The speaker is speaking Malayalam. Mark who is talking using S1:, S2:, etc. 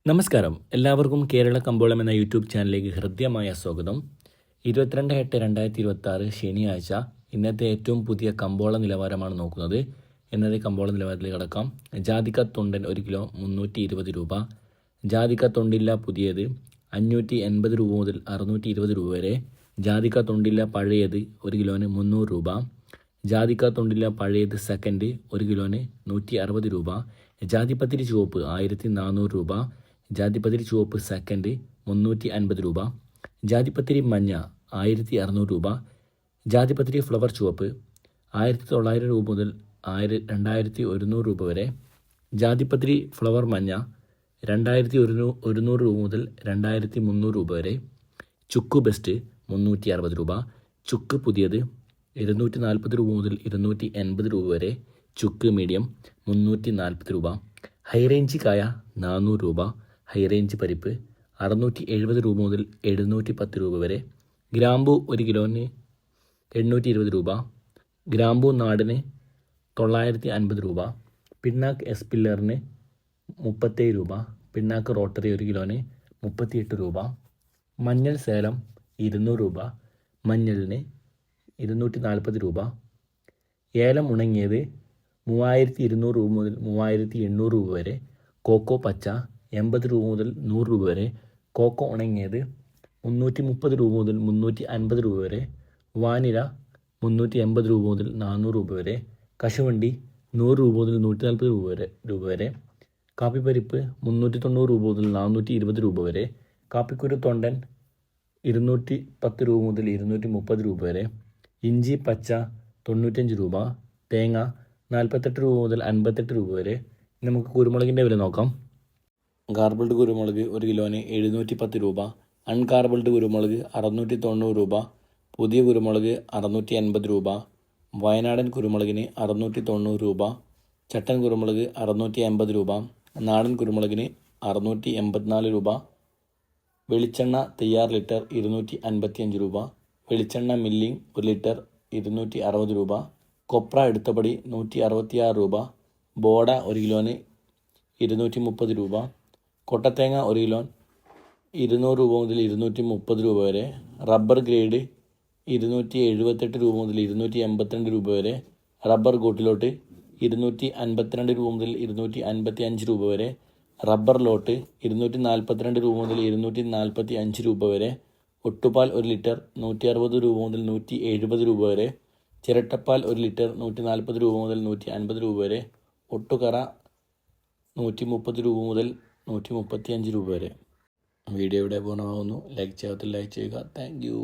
S1: നമസ്കാരം, എല്ലാവർക്കും കേരള കമ്പോളം എന്ന യൂട്യൂബ് ചാനലിലേക്ക് ഹൃദ്യമായ സ്വാഗതം. 22/8/2026 ശനിയാഴ്ച ഇന്നത്തെ ഏറ്റവും പുതിയ കമ്പോള നിലവാരമാണ് നോക്കുന്നത്. ഇന്നത്തെ കമ്പോള നിലവാരത്തിലേക്ക് കടക്കാം. ജാതിക്ക തൊണ്ടൻ 1 കിലോ 320 രൂപ. ജാതിക്ക തൊണ്ടില്ല പുതിയത് 580 രൂപ മുതൽ 620 രൂപ വരെ. ജാതിക്ക തൊണ്ടില്ല പഴയത് 1 കിലോന് 300 രൂപ. ജാതിക്ക തൊണ്ടില്ല പഴയത് സെക്കൻഡ് 1 കിലോന് 160 രൂപ. ജാതിപത്തിരി ചുവപ്പ് 1400 രൂപ. ജാതിപത്തിരി ചുവപ്പ് സെക്കൻഡ് 350 രൂപ. ജാതിപത്തിരി മഞ്ഞ 1600 രൂപ. ജാതിപത്തിരി ഫ്ലവർ ചുവപ്പ് 1900 രൂപ മുതൽ 2100 രൂപ വരെ. ജാതിപത്തിരി ഫ്ലവർ മഞ്ഞ 2100 രൂപ മുതൽ 2300 രൂപ വരെ. ചുക്ക് ബെസ്റ്റ് 360 രൂപ. ചുക്ക് പുതിയത് 240 രൂപ മുതൽ 280 രൂപ വരെ. ചുക്ക് മീഡിയം 340 രൂപ. ഹൈറേഞ്ച് കായ 400 രൂപ. ഹൈറേഞ്ച് പരിപ്പ് 670 രൂപ മുതൽ 710 രൂപ വരെ. ഗ്രാമ്പൂ 1 കിലോന് 820 രൂപ. ഗ്രാമ്പൂ നാടിന് 950 രൂപ. പിണ്ണാക്ക് എസ് പില്ലറിന് 37 രൂപ. പിണ്ണാക്ക് റോട്ടറി 1 കിലോന് 38 രൂപ. മഞ്ഞൾ സേലം 200 രൂപ. മഞ്ഞളിന് 240 രൂപ. ഏലം ഉണങ്ങിയത് 3200 രൂപ മുതൽ 3800 രൂപ വരെ. കോക്കോ പച്ച 80 രൂപ മുതൽ 100 രൂപ വരെ. കോക്കോ ഉണങ്ങിയത് 330 രൂപ മുതൽ 350 രൂപ വരെ. വാനില 380 രൂപ മുതൽ 400 രൂപ വരെ. കശുവണ്ടി 100 രൂപ മുതൽ 140 രൂപ വരെ. കാപ്പിപ്പരിപ്പ് 390 രൂപ മുതൽ 420 രൂപ വരെ. കാപ്പിക്കുരു തൊണ്ടൻ 210 രൂപ മുതൽ 230 രൂപ വരെ. ഇഞ്ചി പച്ച 95 രൂപ. തേങ്ങ 48 രൂപ മുതൽ 58 രൂപ വരെ. നമുക്ക് കുരുമുളകിൻ്റെ വില നോക്കാം. ഗാർബിൾഡ് കുരുമുളക് 1 കിലോന് 710 രൂപ. അൺഗാർബിൾഡ് കുരുമുളക് 690 രൂപ. പുതിയ കുരുമുളക് 680 രൂപ. വയനാടൻ കുരുമുളകിന് 690 രൂപ. ചട്ടൻ കുരുമുളക് 650 രൂപ. നാടൻ കുരുമുളകിന് 684 രൂപ. വെളിച്ചെണ്ണ തയ്യാർ ലിറ്റർ 255 രൂപ. വെളിച്ചെണ്ണ മില്ലിംഗ് 1 ലിറ്റർ 260 രൂപ. കൊപ്ര എടുത്തപടി 166 രൂപ. ബോഡ 1 കിലോന് 230 രൂപ. കൊട്ടത്തേങ്ങ 1 കിലോ 200 രൂപ മുതൽ 230 രൂപ വരെ. റബ്ബർ ഗ്രേഡ് 278 രൂപ മുതൽ 282 രൂപ വരെ. റബ്ബർ കൂട്ടിലോട്ട് 252 രൂപ മുതൽ 255 രൂപ വരെ. റബ്ബർ ലോട്ട് 242 രൂപ മുതൽ 245 രൂപ വരെ. ഒട്ടുപാൽ 1 ലിറ്റർ 160 രൂപ മുതൽ 170 രൂപ വരെ. ചിരട്ടപ്പാൽ 1 ലിറ്റർ 140 രൂപ മുതൽ 150 രൂപ വരെ. ഒട്ടുകറ 130 രൂപ മുതൽ 135 രൂപ വരെ. വീഡിയോ ഇവിടെ പൂർണ്ണമാകുന്നു. ലൈക്ക് ചെയ്യാത്ത ലൈക്ക് ചെയ്യുക. Thank you.